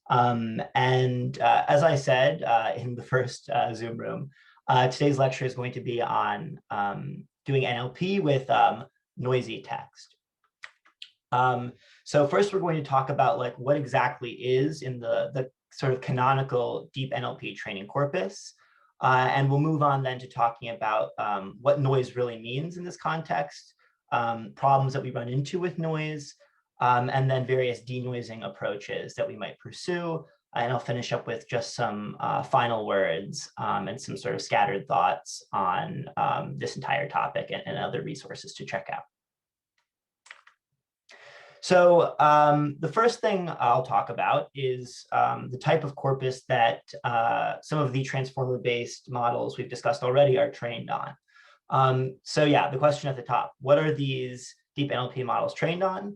As I said in the first Zoom room, today's lecture is going to be on doing NLP with noisy text. So first, we're going to talk about like what exactly is in the sort of canonical deep NLP training corpus. And we'll move on then to talking about what noise really means in this context, problems that we run into with noise, and then various denoising approaches that we might pursue. And I'll finish up with just some final words and some sort of scattered thoughts on this entire topic and other resources to check out. So the first thing I'll talk about is the type of corpus that some of the transformer-based models we've discussed already are trained on. So yeah, the question at the top, what are these deep NLP models trained on?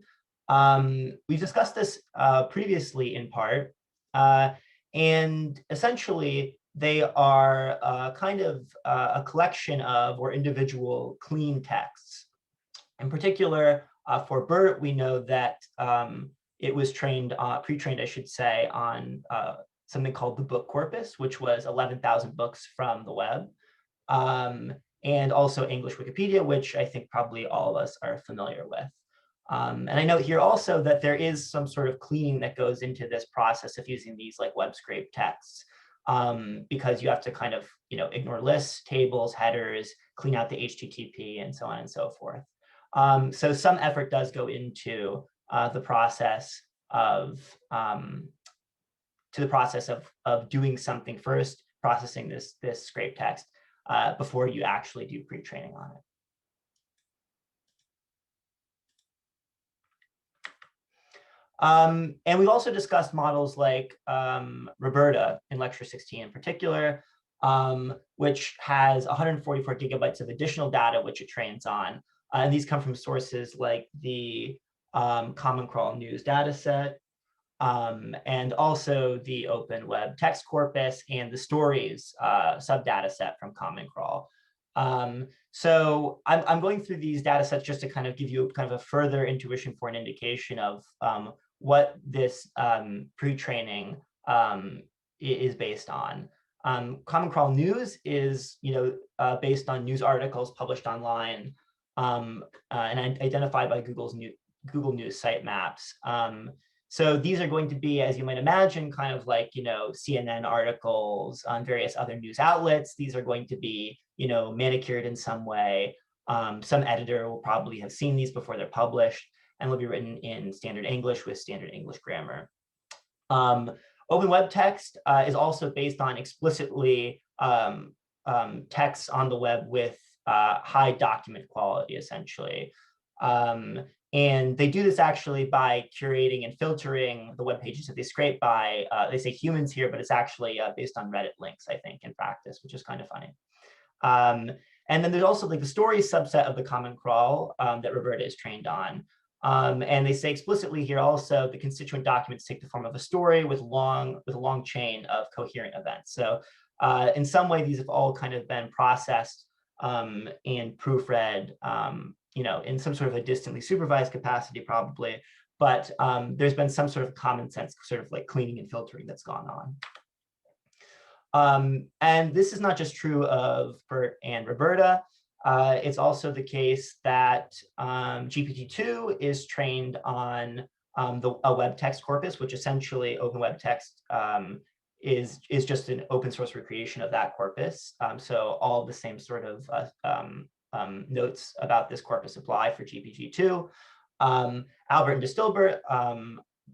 We've discussed this previously in part, and essentially they are kind of a collection of or individual clean texts. In particular, for BERT, we know that it was trained, pre-trained, I should say, on something called the book corpus, which was 11,000 books from the web, and also English Wikipedia, which I think probably all of us are familiar with. And I note here also that there is some sort of cleaning that goes into this process of using these like web scrape texts, because you have to kind of, ignore lists, tables, headers, clean out the HTTP, and so on and so forth. So some effort does go into the process of doing something first, processing this scrape text before you actually do pre-training on it. And we've also discussed models like Roberta in lecture 16 in particular, which has 144 gigabytes of additional data which it trains on. And these come from sources like the Common Crawl News dataset, and also the Open Web Text Corpus and the Stories sub-data set from Common Crawl. So I'm going through these data sets just to kind of give you kind of a further intuition for an indication of what this pre-training is based on. Common Crawl News is based on news articles published online and identified by Google News sitemaps. So these are going to be, as you might imagine, kind of like, CNN articles on various other news outlets. These are going to be, manicured in some way. Some editor will probably have seen these before they're published, and will be written in standard English with standard English grammar. Open Web Text is also based on explicitly texts on the web with high document quality, essentially. And they do this actually by curating and filtering the web pages that they scrape by, they say humans here, but it's actually based on Reddit links, I think, in practice, which is kind of funny. And then there's also like the stories subset of the Common Crawl that Roberta is trained on. And they say explicitly here also the constituent documents take the form of a story with a long chain of coherent events. So in some way, these have all kind of been processed and proofread, in some sort of a distantly supervised capacity, probably. But there's been some sort of common sense sort of like cleaning and filtering that's gone on. And this is not just true of BERT and Roberta. It's also the case that GPT-2 is trained on a web text corpus, which essentially Open Web Text is just an open source recreation of that corpus. So all the same sort of notes about this corpus apply for GPT-2. Albert and Distilbert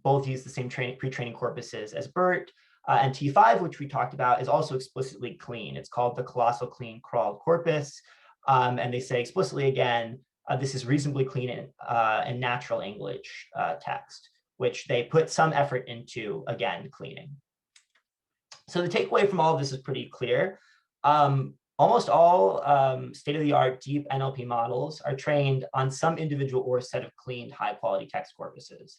both use the same pre-training corpuses as BERT. And T5, which we talked about, is also explicitly clean. It's called the Colossal Clean Crawled Corpus. And they say explicitly again, this is reasonably clean and natural English text, which they put some effort into, again, cleaning. So the takeaway from all of this is pretty clear. Almost all state-of-the-art deep NLP models are trained on some individual or set of cleaned high-quality text corpuses.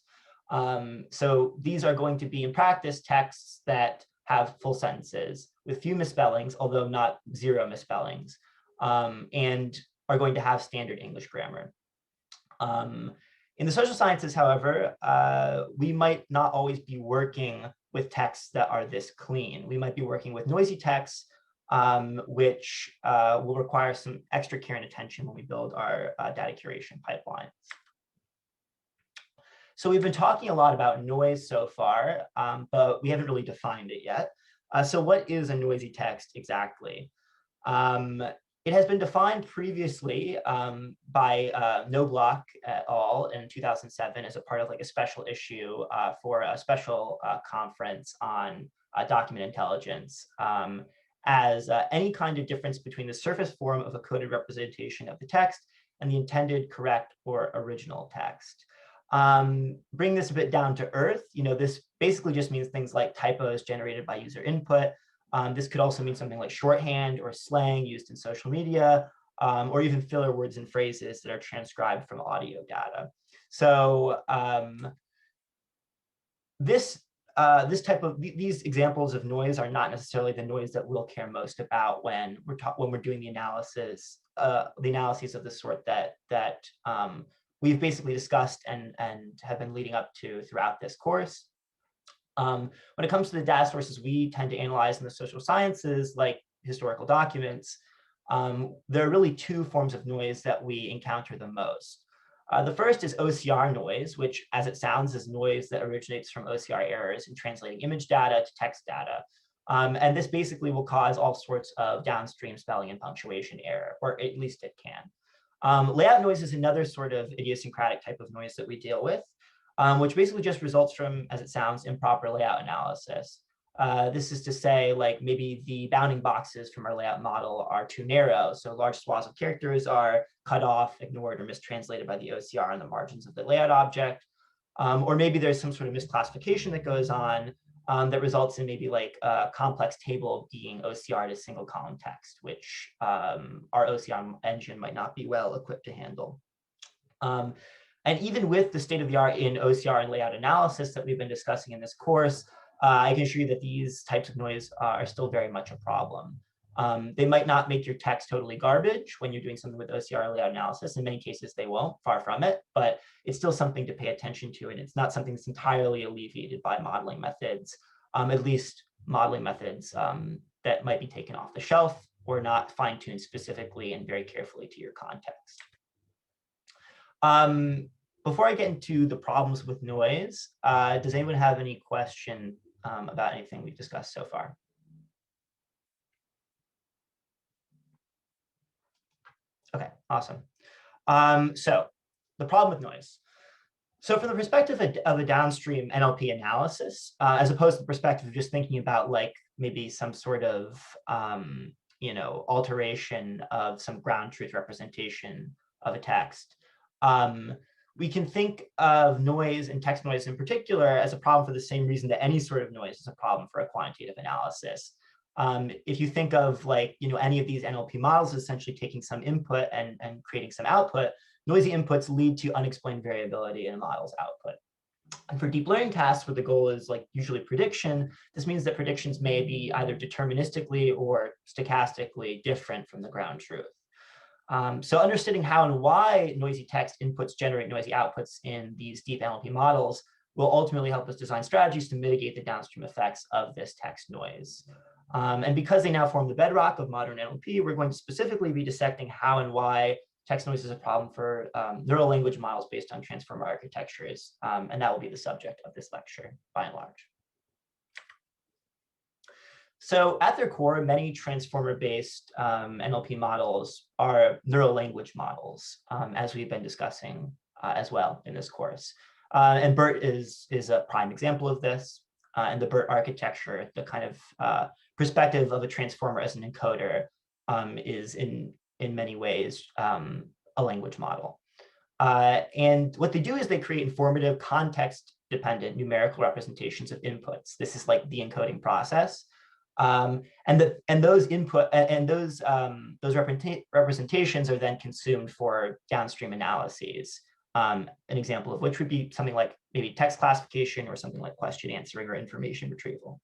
So these are going to be, in practice, texts that have full sentences with few misspellings, although not zero misspellings, and are going to have standard English grammar. In the social sciences, however, we might not always be working with texts that are this clean. We might be working with noisy texts, which will require some extra care and attention when we build our data curation pipeline. So we've been talking a lot about noise so far, but we haven't really defined it yet. So what is a noisy text exactly? It has been defined previously by Knobloch et al. In 2007 as a part of like a special issue for a special conference on document intelligence as any kind of difference between the surface form of a coded representation of the text and the intended, correct, or original text. Bring this a bit down to earth, this basically just means things like typos generated by user input. This could also mean something like shorthand or slang used in social media, or even filler words and phrases that are transcribed from audio data. So these examples of noise are not necessarily the noise that we'll care most about when we're doing the analyses of the sort that we've basically discussed and have been leading up to throughout this course. When it comes to the data sources we tend to analyze in the social sciences, like historical documents, there are really two forms of noise that we encounter the most. The first is OCR noise, which, as it sounds, is noise that originates from OCR errors in translating image data to text data. And this basically will cause all sorts of downstream spelling and punctuation error, or at least it can. Layout noise is another sort of idiosyncratic type of noise that we deal with, which basically just results from, as it sounds, improper layout analysis. This is to say, like, maybe the bounding boxes from our layout model are too narrow, so large swaths of characters are cut off, ignored, or mistranslated by the OCR on the margins of the layout object. Or maybe there's some sort of misclassification that goes on that results in maybe like a complex table being OCR'd as single column text, which our OCR engine might not be well equipped to handle. And even with the state of the art in OCR and layout analysis that we've been discussing in this course, I can assure you that these types of noise are still very much a problem. They might not make your text totally garbage when you're doing something with OCR and layout analysis. In many cases, they won't, far from it, but it's still something to pay attention to, and it's not something that's entirely alleviated by modeling methods, at least modeling methods that might be taken off the shelf or not fine-tuned specifically and very carefully to your context. Before I get into the problems with noise, does anyone have any question about anything we've discussed so far? Okay, awesome. So the problem with noise. So from the perspective of a downstream NLP analysis, as opposed to the perspective of just thinking about like maybe some sort of alteration of some ground truth representation of a text, we can think of noise and text noise in particular as a problem for the same reason that any sort of noise is a problem for a quantitative analysis. If you think of like, any of these NLP models essentially taking some input and creating some output, noisy inputs lead to unexplained variability in a model's output. And for deep learning tasks where the goal is like usually prediction, this means that predictions may be either deterministically or stochastically different from the ground truth. So understanding how and why noisy text inputs generate noisy outputs in these deep NLP models will ultimately help us design strategies to mitigate the downstream effects of this text noise. And because they now form the bedrock of modern NLP, we're going to specifically be dissecting how and why text noise is a problem for neural language models based on transformer architectures. And that will be the subject of this lecture, by and large. So at their core, many transformer-based NLP models are neural language models, as we've been discussing as well in this course. And BERT is a prime example of this. And the BERT architecture, the kind of perspective of a transformer as an encoder, is in many ways a language model. And what they do is they create informative, context-dependent numerical representations of inputs. This is like the encoding process. And those representations are then consumed for downstream analyses. An example of which would be something like maybe text classification or something like question answering or information retrieval.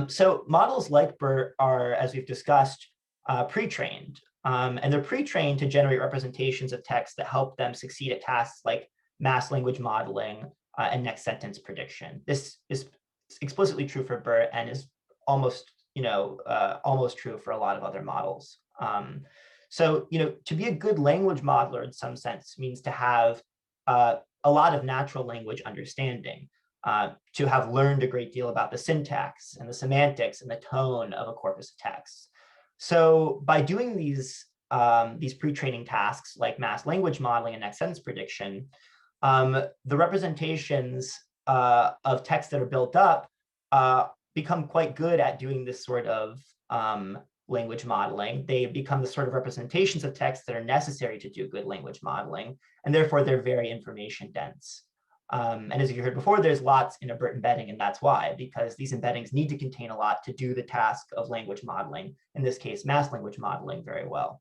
So models like BERT are, as we've discussed, pre-trained. And they're pre-trained to generate representations of text that help them succeed at tasks like mass language modeling and next sentence prediction. This is explicitly true for BERT and is almost, almost true for a lot of other models. So, to be a good language modeler in some sense means to have a lot of natural language understanding, to have learned a great deal about the syntax and the semantics and the tone of a corpus of text. So by doing these pre-training tasks like mass language modeling and next sentence prediction, the representations of text that are built up become quite good at doing this sort of language modeling. They become the sort of representations of text that are necessary to do good language modeling, and therefore they're very information dense. And as you heard before, there's lots in a BERT embedding, and that's why, because these embeddings need to contain a lot to do the task of language modeling, in this case, mass language modeling, very well.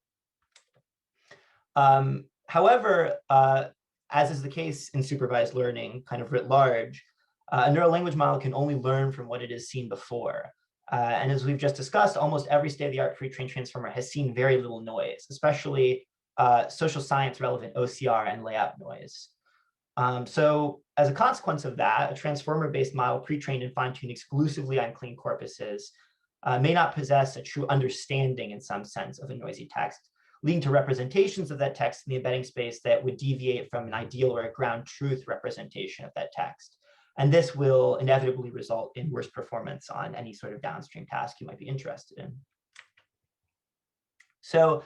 However, as is the case in supervised learning, kind of writ large, a neural language model can only learn from what it has seen before. And as we've just discussed, almost every state-of-the-art pre-trained transformer has seen very little noise, especially social science relevant OCR and layout noise. So as a consequence of that, a transformer-based model pre-trained and fine-tuned exclusively on clean corpuses may not possess a true understanding in some sense of a noisy text, leading to representations of that text in the embedding space that would deviate from an ideal or a ground truth representation of that text. And this will inevitably result in worse performance on any sort of downstream task you might be interested in. So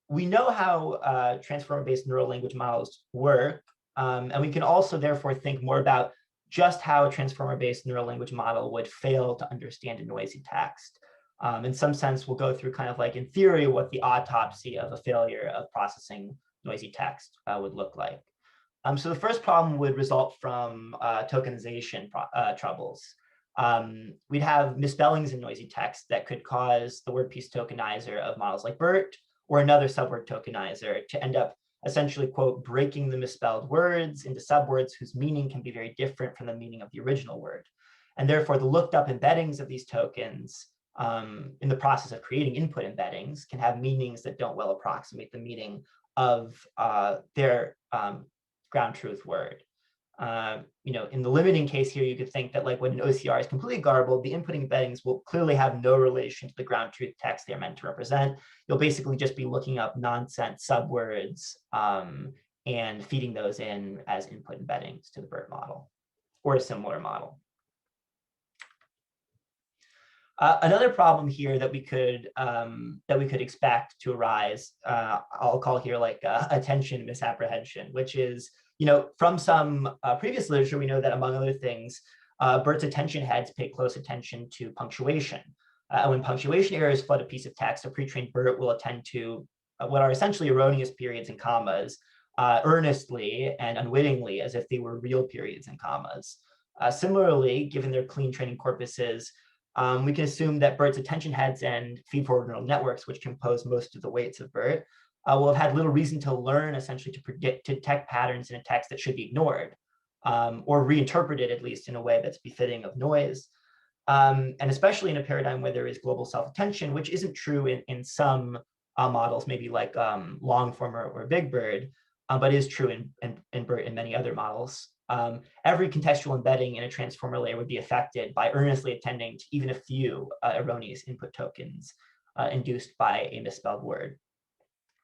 we know how transformer-based neural language models work, and we can also therefore think more about just how a transformer-based neural language model would fail to understand a noisy text. In some sense, we'll go through kind of like in theory what the autopsy of a failure of processing noisy text would look like. So the first problem would result from tokenization troubles. We'd have misspellings in noisy text that could cause the word piece tokenizer of models like BERT or another subword tokenizer to end up essentially, quote, breaking the misspelled words into subwords whose meaning can be very different from the meaning of the original word. And therefore, the looked up embeddings of these tokens in the process of creating input embeddings can have meanings that don't well approximate the meaning of their ground truth word. In the limiting case here, you could think that like when an OCR is completely garbled, the input embeddings will clearly have no relation to the ground truth text they're meant to represent. You'll basically just be looking up nonsense subwords and feeding those in as input embeddings to the BERT model or a similar model. Another problem here that we could expect to arise, I'll call here like attention misapprehension, which is, from some previous literature, we know that among other things, BERT's attention heads pay close attention to punctuation. And when punctuation errors flood a piece of text, a pre-trained BERT will attend to what are essentially erroneous periods and commas earnestly and unwittingly, as if they were real periods and commas. Similarly, given their clean training corpuses, we can assume that BERT's attention heads and feed-forward neural networks, which compose most of the weights of BERT, will have had little reason to learn, essentially, to detect patterns in a text that should be ignored, or reinterpreted, at least, in a way that's befitting of noise. And especially in a paradigm where there is global self-attention, which isn't true in some models, maybe like long-form or big BERT, but is true in BERT and many other models. Every contextual embedding in a transformer layer would be affected by earnestly attending to even a few erroneous input tokens induced by a misspelled word.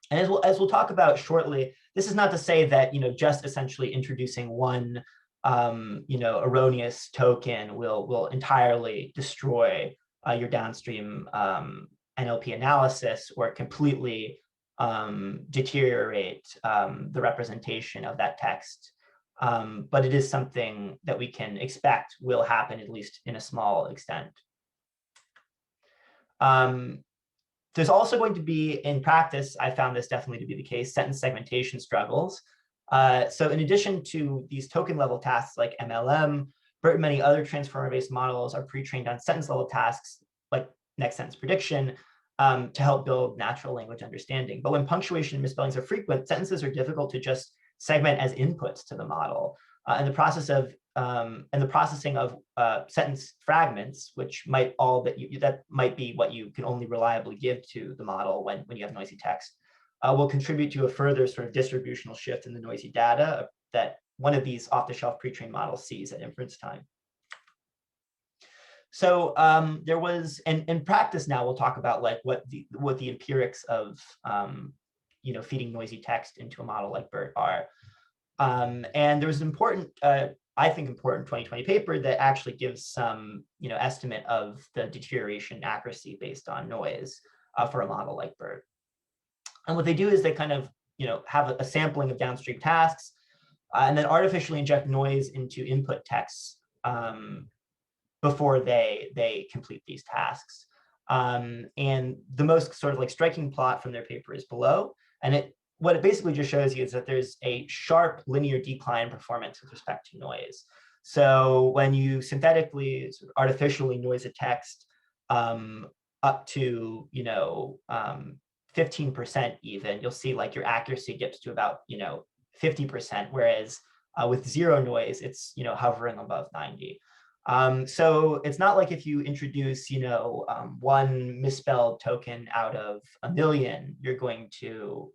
And as we'll talk about shortly, this is not to say that just essentially introducing one erroneous token will entirely destroy your downstream NLP analysis or completely deteriorate the representation of that text. But it is something that we can expect will happen, at least in a small extent. There's also going to be, in practice, I found this definitely to be the case, sentence segmentation struggles. So in addition to these token level tasks like MLM, BERT and many other transformer-based models are pre-trained on sentence level tasks like next sentence prediction to help build natural language understanding. But when punctuation and misspellings are frequent, sentences are difficult to just segment as inputs to the model. And the processing of sentence fragments, which might that might be what you can only reliably give to the model when you have noisy text, will contribute to a further sort of distributional shift in the noisy data that one of these off-the-shelf pre-trained models sees at inference time. So there was, and in practice now, we'll talk about like what the empirics of feeding noisy text into a model like BERT are. And there was an important, I think, important 2020 paper that actually gives some estimate of the deterioration accuracy based on noise for a model like BERT. And what they do is they kind of have a sampling of downstream tasks and then artificially inject noise into input texts before they complete these tasks. And the most sort of like striking plot from their paper is below. And what it basically just shows you is that there's a sharp linear decline in performance with respect to noise. So when you synthetically, sort of artificially noise a text up to 15% even, you'll see like your accuracy dips to about 50%, whereas with zero noise, it's hovering above 90. So it's not like if you introduce, one misspelled token out of a million, you're going to,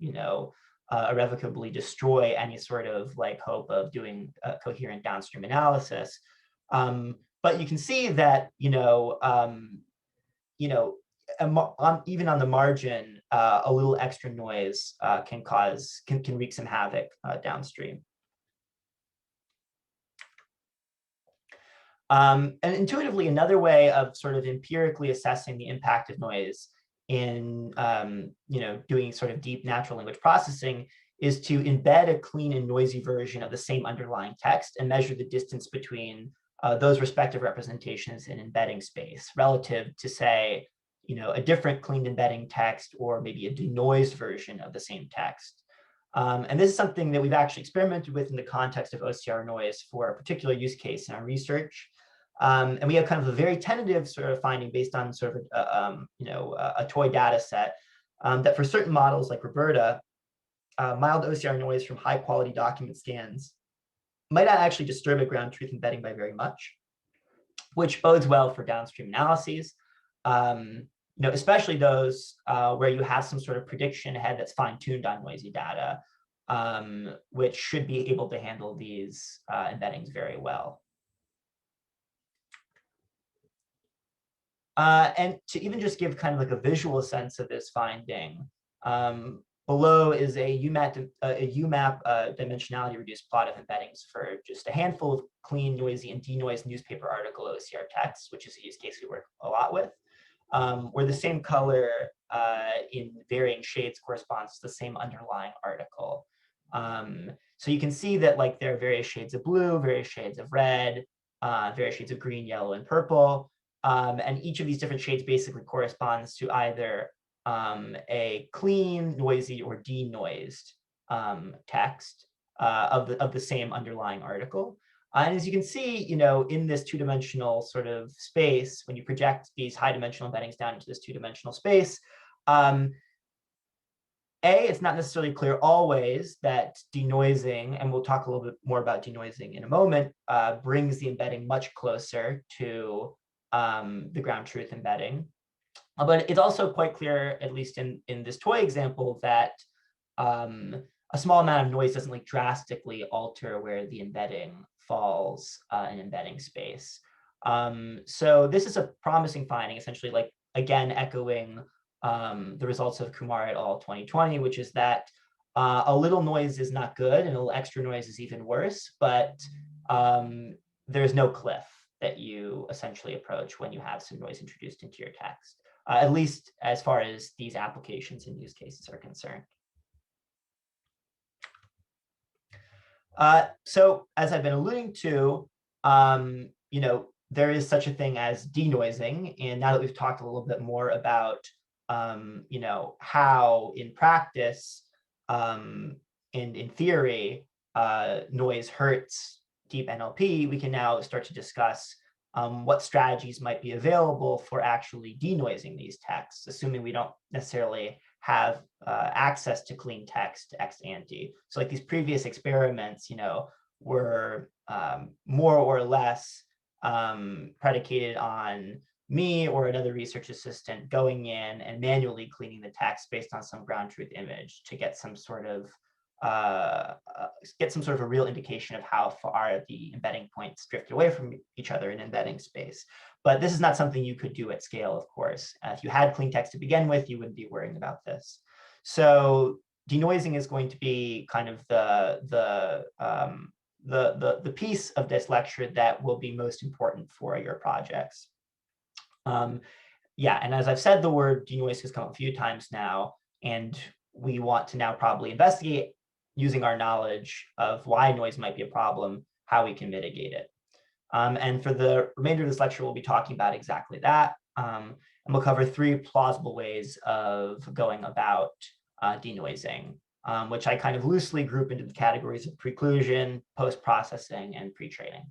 irrevocably destroy any sort of like hope of doing a coherent downstream analysis. But you can see that, even on the margin, a little extra noise can wreak some havoc downstream. And intuitively, another way of sort of empirically assessing the impact of noise in doing sort of deep natural language processing is to embed a clean and noisy version of the same underlying text and measure the distance between those respective representations in embedding space relative to, say, a different cleaned embedding text or maybe a denoised version of the same text. And this is something that we've actually experimented with in the context of OCR noise for a particular use case in our research. And we have kind of a very tentative sort of finding based on sort of a toy data set that for certain models like Roberta, mild OCR noise from high quality document scans might not actually disturb a ground truth embedding by very much, which bodes well for downstream analyses. Especially those where you have some sort of prediction ahead that's fine-tuned on noisy data, which should be able to handle these embeddings very well. And to even just give kind of like a visual sense of this finding, below is a UMAP dimensionality reduced plot of embeddings for just a handful of clean, noisy, and denoised newspaper article OCR texts, which is a use case we work a lot with. Where the same color in varying shades corresponds to the same underlying article. So you can see that like there are various shades of blue, various shades of red, various shades of green, yellow, and purple. And each of these different shades basically corresponds to either a clean, noisy, or denoised text of the same underlying article. And as you can see, in this two-dimensional sort of space, when you project these high-dimensional embeddings down into this two-dimensional space, it's not necessarily clear always that denoising, and we'll talk a little bit more about denoising in a moment, brings the embedding much closer to the ground truth embedding. But it's also quite clear, at least in this toy example, that a small amount of noise doesn't like drastically alter where the embedding falls in embedding space. So this is a promising finding, essentially, like, again, echoing the results of Kumar et al. 2020, which is that a little noise is not good and a little extra noise is even worse, but there's no cliff that you essentially approach when you have some noise introduced into your text, at least as far as these applications and use cases are concerned. So as I've been alluding to, there is such a thing as denoising. And now that we've talked a little bit more about, how in practice and in theory, noise hurts deep NLP, we can now start to discuss what strategies might be available for actually denoising these texts, assuming we don't necessarily have access to clean text ex ante. So like these previous experiments, were more or less predicated on me or another research assistant going in and manually cleaning the text based on some ground truth image to get some sort of get some sort of a real indication of how far the embedding points drift away from each other in embedding space. But this is not something you could do at scale, of course. If you had clean text to begin with, you wouldn't be worrying about this. So denoising is going to be kind of the piece of this lecture that will be most important for your projects. Yeah, and as I've said, the word denoise has come up a few times now, and we want to now probably investigate, using our knowledge of why noise might be a problem, how we can mitigate it. And for the remainder of this lecture, we'll be talking about exactly that. And we'll cover 3 plausible ways of going about denoising, which I kind of loosely group into the categories of preclusion, post-processing, and pre-training.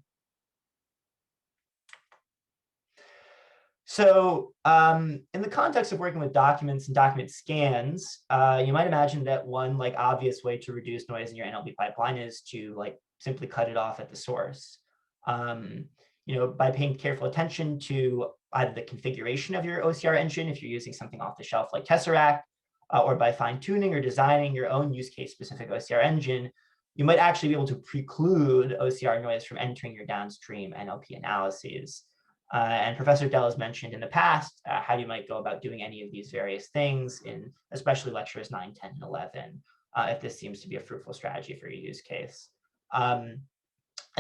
So in the context of working with documents and document scans, you might imagine that one obvious way to reduce noise in your NLP pipeline is to simply cut it off at the source. By paying careful attention to either the configuration of your OCR engine, if you're using something off the shelf like Tesseract, or by fine-tuning or designing your own use case specific OCR engine, you might actually be able to preclude OCR noise from entering your downstream NLP analyses. And Professor Dell has mentioned in the past how you might go about doing any of these various things in especially lectures 9, 10, and 11, if this seems to be a fruitful strategy for your use case. And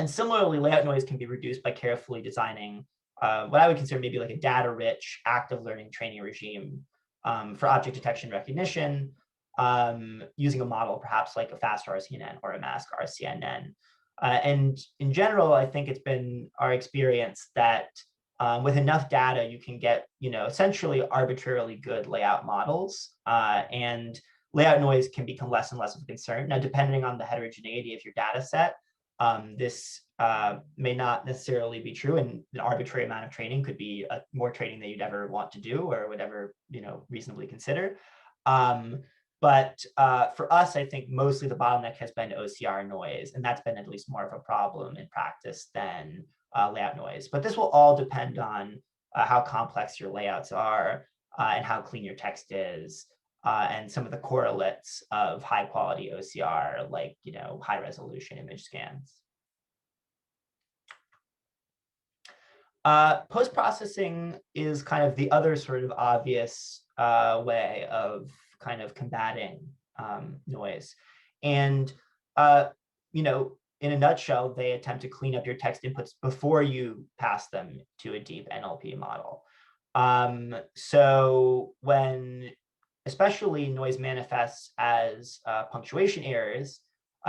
similarly, layout noise can be reduced by carefully designing what I would consider maybe like a data-rich active learning training regime for object detection recognition, using a model perhaps like a fast RCNN or a mask RCNN. And in general, I think it's been our experience that with enough data, you can get, essentially arbitrarily good layout models, and layout noise can become less and less of a concern. Now, depending on the heterogeneity of your data set, this may not necessarily be true, and an arbitrary amount of training could be more training than you'd ever want to do or would ever, reasonably consider. But for us, I think mostly the bottleneck has been OCR noise, and that's been at least more of a problem in practice than layout noise. But this will all depend on how complex your layouts are and how clean your text is, and some of the correlates of high quality OCR, like high resolution image scans. Post-processing is kind of the other sort of obvious way of kind of combating noise. And, in a nutshell, they attempt to clean up your text inputs before you pass them to a deep NLP model. So when especially noise manifests as punctuation errors,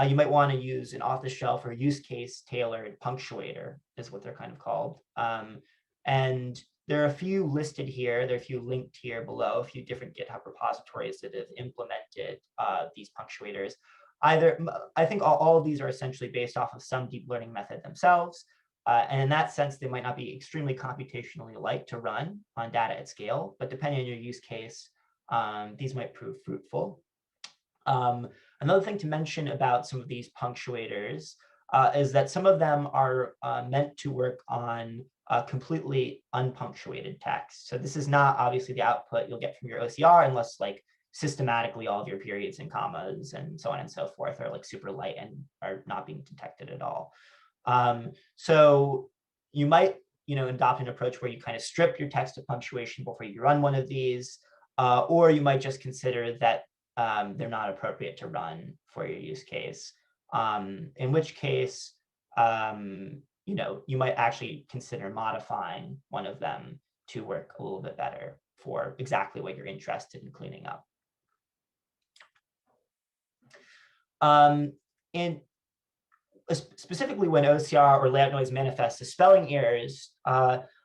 you might want to use an off-the-shelf or use case tailored punctuator, is what they're kind of called. And there are a few listed here. There are a few linked here below, a few different GitHub repositories that have implemented these punctuators. I think all of these are essentially based off of some deep learning method themselves. And in that sense, they might not be extremely computationally light to run on data at scale, but depending on your use case, these might prove fruitful. Another thing to mention about some of these punctuators is that some of them are meant to work on completely unpunctuated text. So this is not obviously the output you'll get from your OCR unless systematically all of your periods and commas and so on and so forth are super light and are not being detected at all. So you might adopt an approach where you kind of strip your text of punctuation before you run one of these, or you might just consider that they're not appropriate to run for your use case, in which case you might actually consider modifying one of them to work a little bit better for exactly what you're interested in cleaning up. And specifically when OCR or layout noise manifests as spelling errors,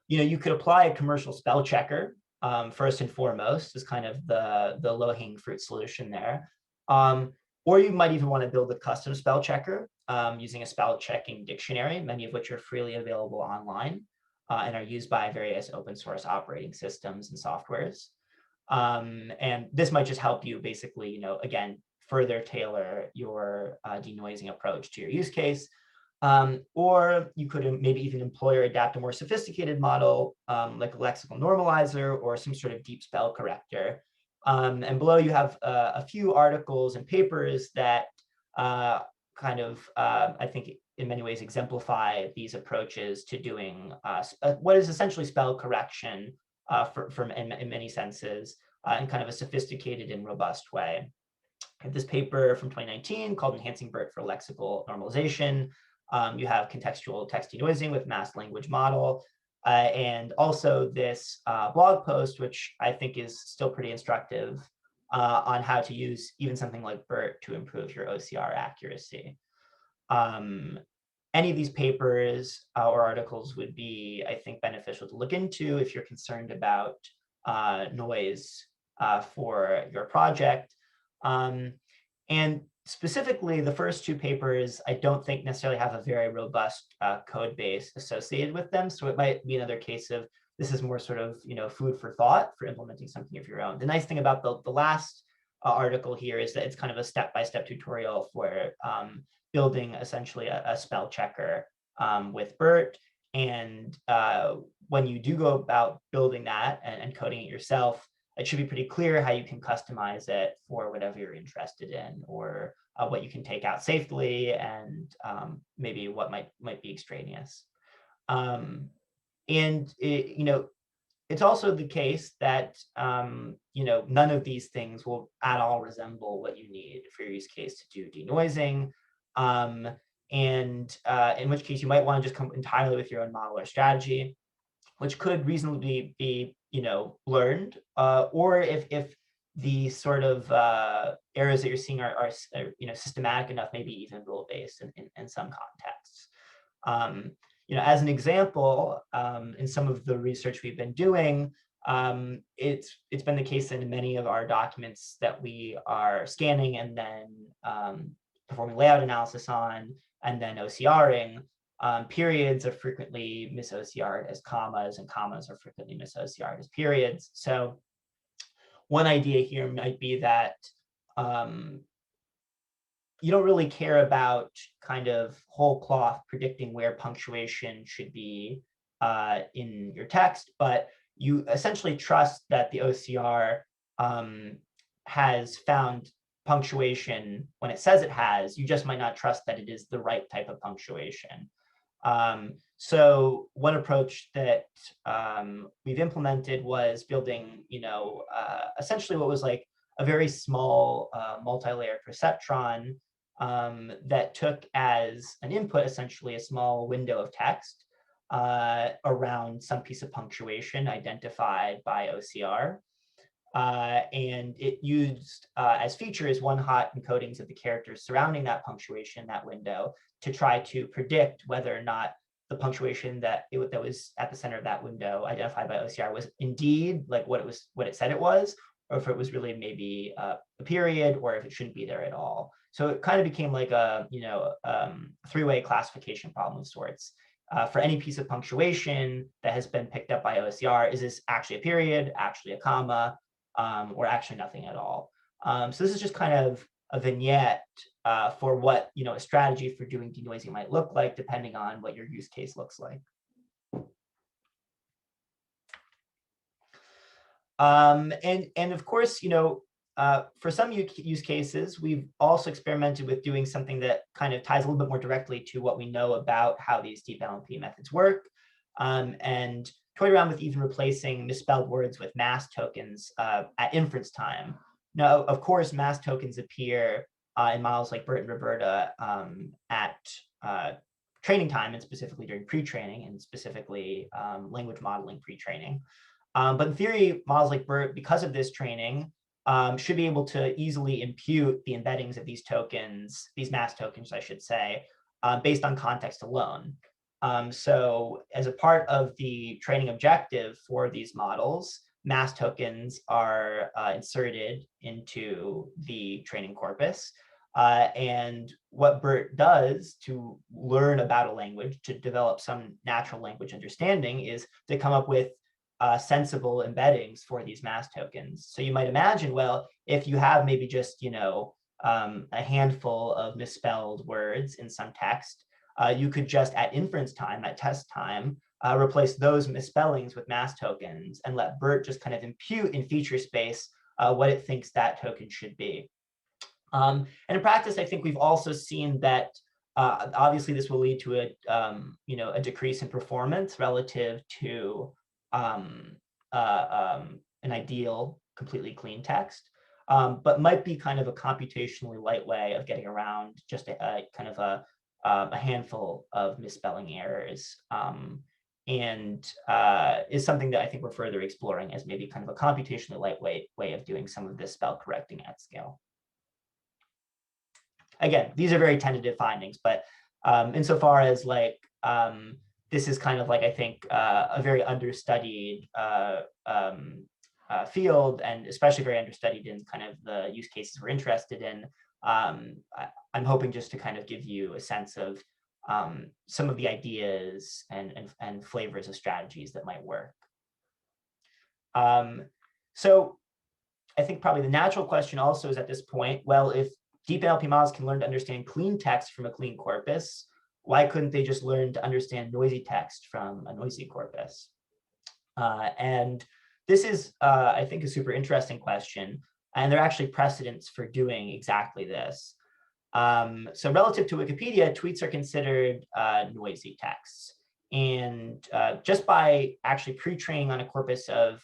you could apply a commercial spell checker first and foremost, is kind of the low-hanging fruit solution there. Or you might even want to build a custom spell checker using a spell checking dictionary, many of which are freely available online and are used by various open source operating systems and softwares. And this might just help you basically, again, further tailor your denoising approach to your use case. Or you could maybe even employ or adapt a more sophisticated model like a lexical normalizer or some sort of deep spell corrector. And below you have a few articles and papers that I think in many ways exemplify these approaches to doing what is essentially spell correction in many senses in kind of a sophisticated and robust way. I have this paper from 2019 called Enhancing BERT for Lexical Normalization. You have contextual text denoising with masked language model. And also this blog post, which I think is still pretty instructive on how to use even something like BERT to improve your OCR accuracy. Any of these papers or articles would be, I think, beneficial to look into if you're concerned about noise for your project. And specifically, the first two papers, I don't think necessarily have a very robust code base associated with them. So it might be another case of this is more sort of, food for thought for implementing something of your own. The nice thing about the last article here is that it's kind of a step-by-step tutorial for building essentially a spell checker with BERT. And when you do go about building that and coding it yourself, it should be pretty clear how you can customize it for whatever you're interested in, or what you can take out safely, and maybe what might be extraneous. And it's also the case that none of these things will at all resemble what you need for your use case to do denoising. In which case you might want to just come entirely with your own model or strategy, which could reasonably be learned, or if the sort of errors that you're seeing are systematic enough, maybe even rule-based in some contexts. As an example, in some of the research we've been doing, it's been the case that in many of our documents that we are scanning and then performing layout analysis on, and then OCRing, periods are frequently mis-OCR'd as commas, and commas are frequently mis-OCR'd as periods. So one idea here might be that you don't really care about kind of whole cloth predicting where punctuation should be in your text, but you essentially trust that the OCR has found punctuation when it says it has. You just might not trust that it is the right type of punctuation. So one approach that we've implemented was building, essentially what was like a very small multi-layered perceptron that took as an input essentially a small window of text around some piece of punctuation identified by OCR. And it used as features one-hot encodings of the characters surrounding that punctuation, that window, to try to predict whether or not the punctuation that was at the center of that window identified by OCR was indeed like what it said it was, or if it was really maybe a period, or if it shouldn't be there at all. So it kind of became like a three-way classification problem of sorts. For any piece of punctuation that has been picked up by OCR, is this actually a period, actually a comma, or actually nothing at all? So this is just kind of a vignette for what a strategy for doing denoising might look like, depending on what your use case looks like. And of course, for some use cases, we've also experimented with doing something that kind of ties a little bit more directly to what we know about how these deep NLP methods work, and toyed around with even replacing misspelled words with mask tokens at inference time. Now, of course, mask tokens appear in models like BERT and Roberta at training time, and specifically during pre-training, and specifically language modeling pre-training. But in theory, models like BERT, because of this training, should be able to easily impute the embeddings of these tokens, these mask tokens, I should say, based on context alone. So as a part of the training objective for these models, mask tokens are inserted into the training corpus. And what BERT does to learn about a language, to develop some natural language understanding, is to come up with sensible embeddings for these mask tokens. So you might imagine, well, if you have maybe just a handful of misspelled words in some text, you could just at inference time, at test time, replace those misspellings with mask tokens and let BERT just kind of impute in feature space what it thinks that token should be. And in practice, I think we've also seen that obviously this will lead to a decrease in performance relative to an ideal completely clean text, but might be kind of a computationally light way of getting around just a kind of a handful of misspelling errors, and is something that I think we're further exploring as maybe kind of a computationally lightweight way of doing some of this spell correcting at scale. Again, these are very tentative findings, but insofar as like this is kind of like, I think, a very understudied field, and especially very understudied in kind of the use cases we're interested in. I'm hoping just to kind of give you a sense of some of the ideas and flavors of strategies that might work. So I think probably the natural question also is at this point, well, if deep NLP models can learn to understand clean text from a clean corpus, why couldn't they just learn to understand noisy text from a noisy corpus? And this is, I think, a super interesting question. And there are actually precedents for doing exactly this. So relative to Wikipedia, tweets are considered noisy texts. And just by actually pre-training on a corpus of,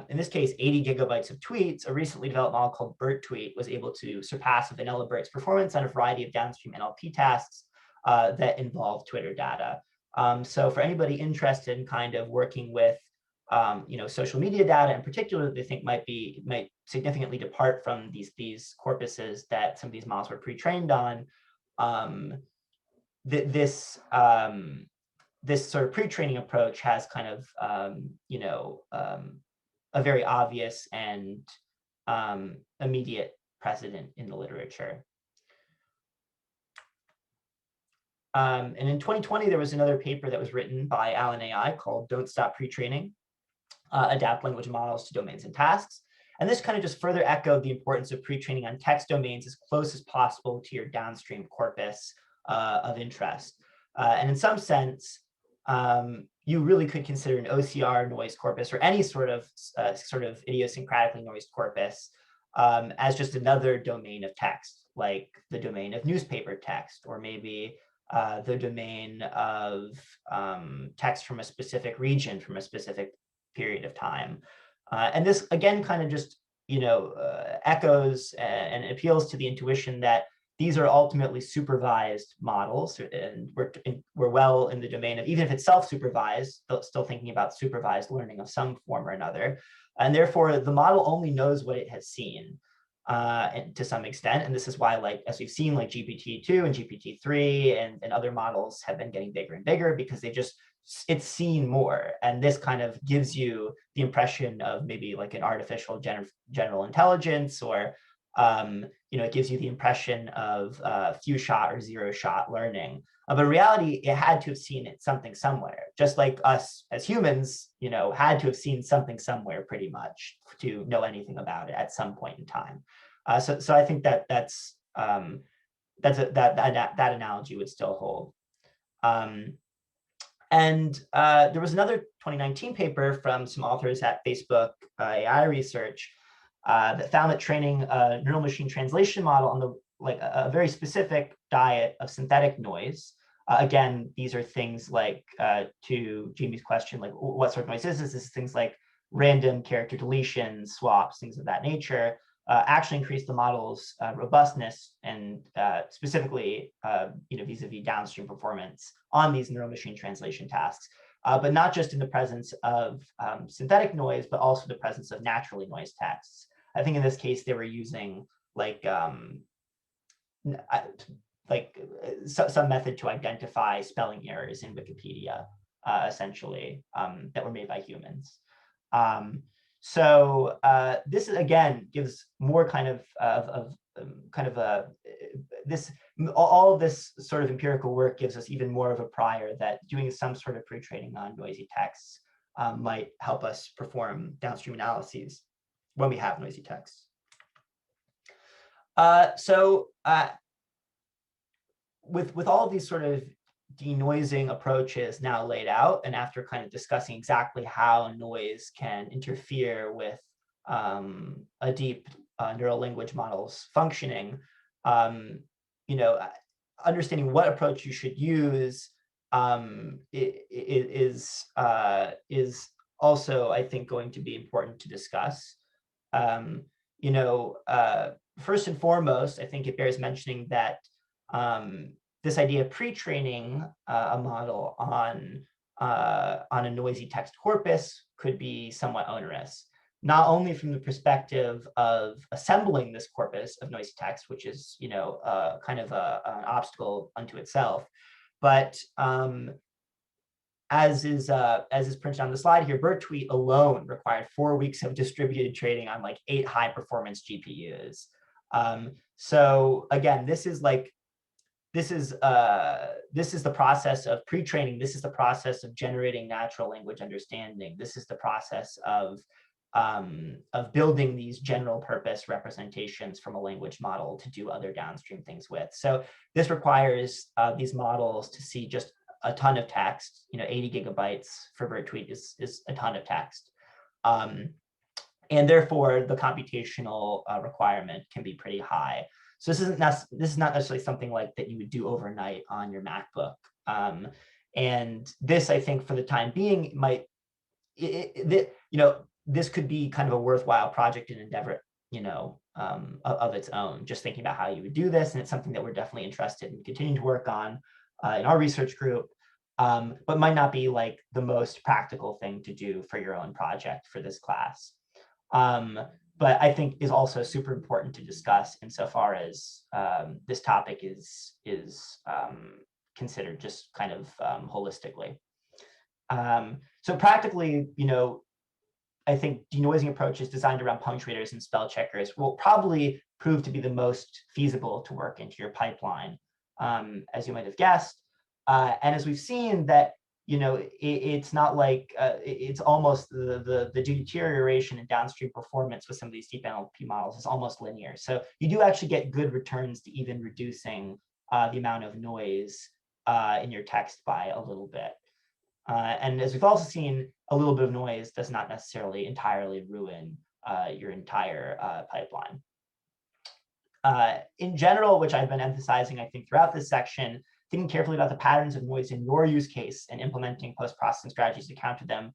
in this case, 80 gigabytes of tweets, a recently developed model called BERT-tweet was able to surpass vanilla BERT's performance on a variety of downstream NLP tasks that involve Twitter data. So for anybody interested in kind of working with social media data in particular, that they think might significantly depart from these corpuses that some of these models were pre-trained on, this sort of pre-training approach has kind of a very obvious and immediate precedent in the literature. And in 2020, there was another paper that was written by Allen AI called "Don't Stop Pre-Training: Adapt Language Models to Domains and Tasks." And this kind of just further echoed the importance of pre-training on text domains as close as possible to your downstream corpus of interest. And in some sense, you really could consider an OCR noise corpus or any sort of idiosyncratically noised corpus as just another domain of text, like the domain of newspaper text, or maybe the domain of text from a specific region from a specific period of time. And this, again, kind of just echoes and appeals to the intuition that these are ultimately supervised models, and we're well in the domain of, even if it's self-supervised, still thinking about supervised learning of some form or another. And therefore, the model only knows what it has seen to some extent. And this is why, like, as we've seen, like GPT-2 and GPT-3 and other models have been getting bigger and bigger because it's seen more. And this kind of gives you the impression of maybe like an artificial general intelligence, or it gives you the impression of few shot or zero shot learning. But in reality, it had to have seen something somewhere, just like us as humans, had to have seen something somewhere pretty much to know anything about it at some point in time. So I think that that analogy would still hold. And there was another 2019 paper from some authors at Facebook AI Research that found that training a neural machine translation model on a very specific diet of synthetic noise. Again, these are things like, to Jamie's question, like what sort of noise is this? This is things like random character deletions, swaps, things of that nature. Actually increase the model's robustness and specifically, vis-a-vis downstream performance on these neural machine translation tasks, but not just in the presence of synthetic noise, but also the presence of naturally noised texts. I think in this case, they were using some method to identify spelling errors in Wikipedia, essentially, that were made by humans. So this again gives more kind of all of this sort of empirical work gives us even more of a prior that doing some sort of pre-training on noisy texts might help us perform downstream analyses when we have noisy texts. With all of these sort of denoising approaches now laid out, and after kind of discussing exactly how noise can interfere with a deep neural language models functioning, you know, understanding what approach you should use is also, I think, going to be important to discuss. You know, first and foremost, I think it bears mentioning that this idea of pre-training a model on a noisy text corpus could be somewhat onerous, not only from the perspective of assembling this corpus of noisy text, which is, you know, kind of an obstacle unto itself, but as is printed on the slide here, BERT alone required 4 weeks of distributed training on like 8 high-performance GPUs. So again, this is the process of pre-training. This is the process of generating natural language understanding. This is the process of building these general purpose representations from a language model to do other downstream things with. So this requires these models to see just a ton of text. You know, 80 gigabytes for BERT is a ton of text. And therefore, the computational requirement can be pretty high. So this is not necessarily something like that you would do overnight on your MacBook. And this, I think, for the time being, might, you know, this could be kind of a worthwhile project and endeavor, you know, of its own, just thinking about how you would do this. And it's something that we're definitely interested in continuing to work on in our research group, but might not be like the most practical thing to do for your own project for this class. But I think is also super important to discuss insofar as this topic is considered just kind of holistically. So practically, you know, I think denoising approaches designed around punctuators and spell checkers will probably prove to be the most feasible to work into your pipeline, as you might have guessed. And as we've seen that, you know, it's not like it's almost the deterioration in downstream performance with some of these deep NLP models is almost linear. So you do actually get good returns to even reducing the amount of noise in your text by a little bit. And as we've also seen, a little bit of noise does not necessarily entirely ruin your entire pipeline. In general, which I've been emphasizing, I think, throughout this section, thinking carefully about the patterns of noise in your use case and implementing post-processing strategies to counter them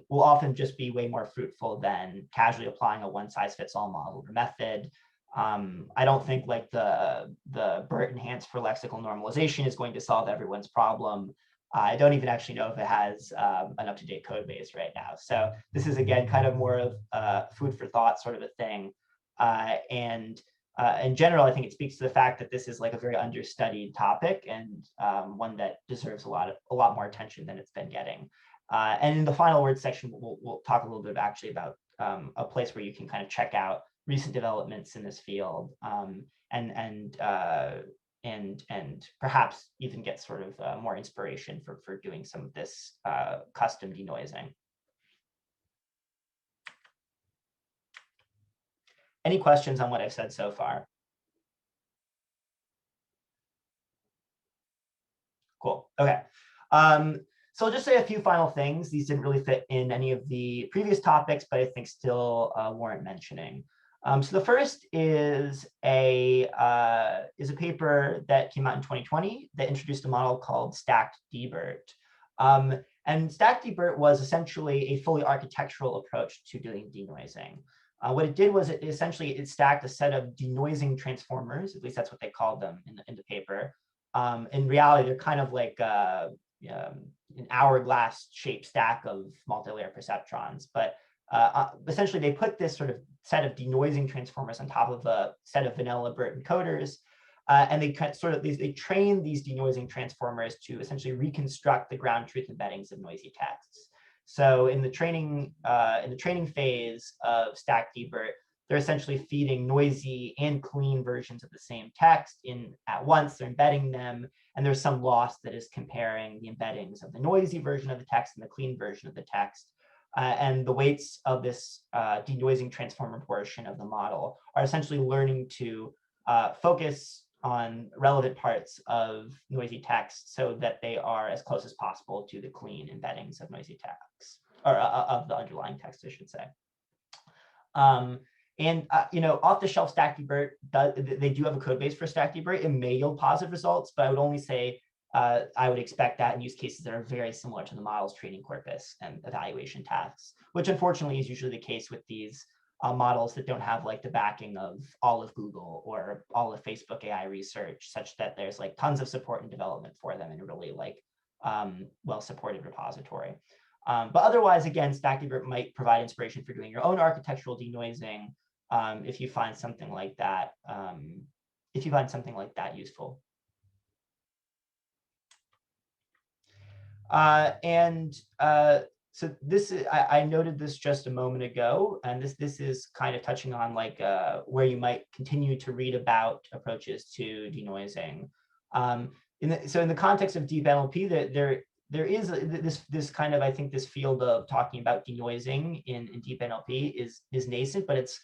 will often just be way more fruitful than casually applying a one-size-fits-all model or method. I don't think like the BERT enhanced for lexical normalization is going to solve everyone's problem. I don't even actually know if it has an up-to-date code base right now. So this is, again, kind of more of food for thought sort of a thing. And in general, I think it speaks to the fact that this is like a very understudied topic and one that deserves a lot more attention than it's been getting. And in the final word section, we'll talk a little bit actually about a place where you can kind of check out recent developments in this field and perhaps even get sort of more inspiration for doing some of this custom denoising. Any questions on what I've said so far? Cool. Okay. So I'll just say a few final things. These didn't really fit in any of the previous topics, but I think still warrant mentioning. So the first is a paper that came out in 2020 that introduced a model called stacked dBERT. And stacked dBERT was essentially a fully architectural approach to doing denoising. What it did was it stacked a set of denoising transformers, at least that's what they called them in the paper. In reality, they're kind of like an hourglass shaped stack of multi-layer perceptrons. But essentially, they put this sort of set of denoising transformers on top of a set of vanilla BERT encoders. And they they train these denoising transformers to essentially reconstruct the ground truth embeddings of noisy texts. So in the training phase of stacked dBERT, they're essentially feeding noisy and clean versions of the same text in at once. They're embedding them, and there's some loss that is comparing the embeddings of the noisy version of the text and the clean version of the text. And the weights of this denoising transformer portion of the model are essentially learning to focus on relevant parts of noisy text so that they are as close as possible to the clean embeddings of noisy text, or of the underlying text, I should say. And off-the-shelf StackDebert, they do have a code base for StackDebert. It may yield positive results, but I would only say I would expect that in use cases that are very similar to the model's training corpus and evaluation tasks, which unfortunately is usually the case with these models that don't have like the backing of all of Google or all of Facebook AI research, such that there's like tons of support and development for them in a really like well-supported repository. But otherwise, again, StackDebert might provide inspiration for doing your own architectural denoising if you find something like that. Useful. So this is, I noted this just a moment ago, and this is kind of touching on like where you might continue to read about approaches to denoising. So in the context of deep NLP, there is this kind of, I think this field of talking about denoising in deep NLP is nascent, but it's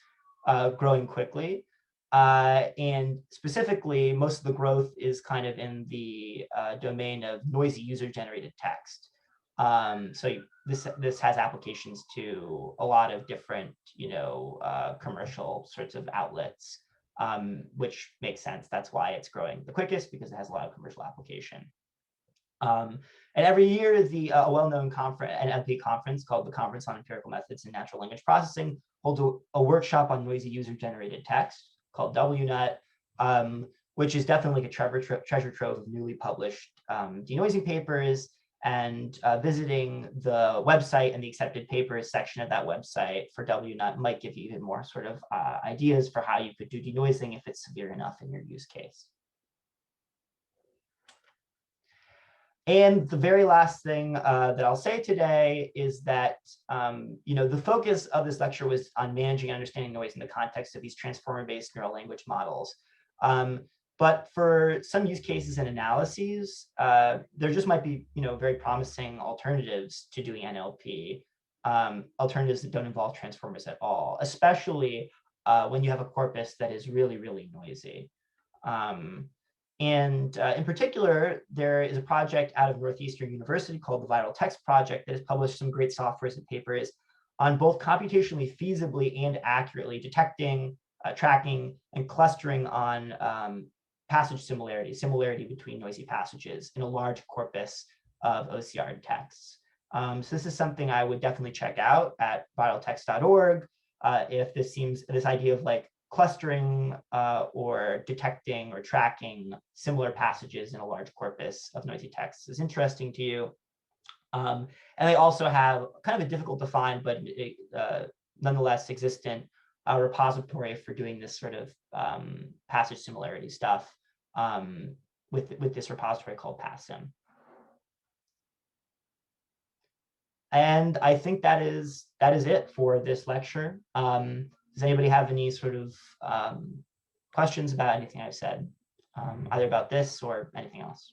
growing quickly. And specifically, most of the growth is kind of in the domain of noisy user-generated text. So this has applications to a lot of different, commercial sorts of outlets, which makes sense. That's why it's growing the quickest, because it has a lot of commercial application. And every year, a well-known NLP conference called the Conference on Empirical Methods in Natural Language Processing holds a workshop on noisy user-generated text called WNUT, which is definitely a treasure trove of newly published denoising papers. And visiting the website and the accepted papers section of that website for WNUT might give you even more sort of ideas for how you could do denoising if it's severe enough in your use case. And the very last thing that I'll say today is that, the focus of this lecture was on managing and understanding noise in the context of these transformer-based neural language models. But for some use cases and analyses, there just might be, very promising alternatives to doing NLP, alternatives that don't involve transformers at all, especially when you have a corpus that is really, really noisy. And in particular, there is a project out of Northeastern University called the Viral Text Project that has published some great softwares and papers on both computationally feasibly and accurately detecting, tracking, and clustering on passage similarity between noisy passages in a large corpus of OCR texts. So this is something I would definitely check out at viraltext.org if this idea of like clustering or detecting or tracking similar passages in a large corpus of noisy texts is interesting to you. And they also have kind of a difficult to find, but nonetheless existent repository for doing this sort of passage similarity stuff with this repository called PassSim. And I think that is it for this lecture. Does anybody have any sort of questions about anything I've said, either about this or anything else?